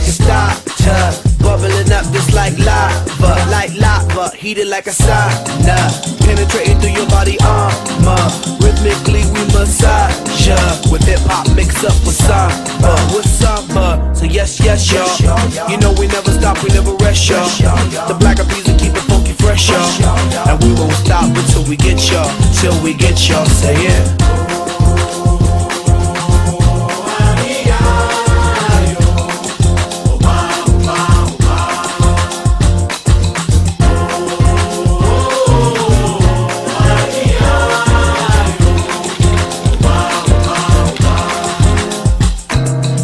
can stop her. Bubbling up just like lava, heated like a sauna, penetrating through your body armor. Rhythmically we massage ya, with hip hop mixed up with samba, So yes, y'all. You know we never stop, we never rest, y'all. The Black Eyed Peas will keep it funky fresh, y'all. And we won't stop until we get y'all, till we get y'all. Say it.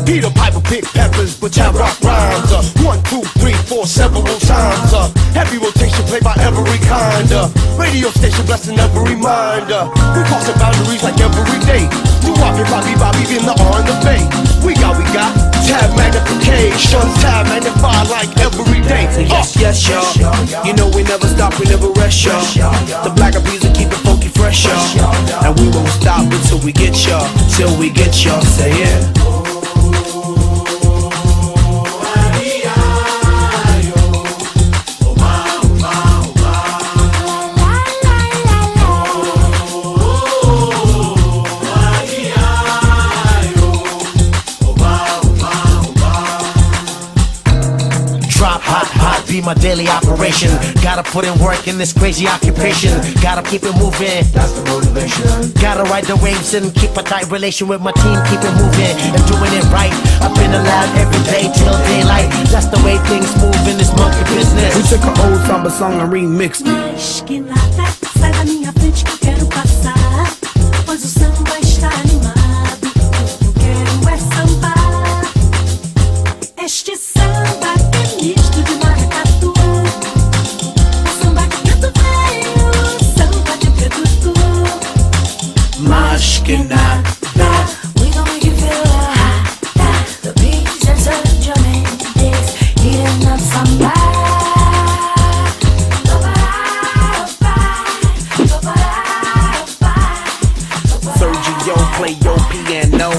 Peter Piper pick peppers, but Chad rock rhymes. 1, 2, 3, 4, several times. Heavy rotation played by every kind. Radio station blessing every mind. We crossing boundaries like every day. Do Bobby in the R and the Bay. We got tab magnification, tab magnified like every day. Say yes, y'all. You know we never stop, we never rest, y'all. The Black Eyed Peas will keep it funky fresh, y'all. And we won't stop until we get y'all, till we get y'all. Say it. Hot, be my daily operation. Gotta put in work in this crazy occupation. Gotta keep it moving, that's the motivation. Gotta ride the waves and keep a tight relation with my team. Keep it moving and doing it right. Up in the lab every day till daylight. That's the way things move in this monkey business. We took an old samba song and remixed it. Que nada, sai da minha frente que eu quero passar. Pois o samba está animado. O que eu quero é sambar. Este samba é misto de maracatu. Samba de preto veio, samba de preto tu. Mas que nada. We gon' make you feel hot. The beats and such your name is heating up samba. Sergio, play your piano.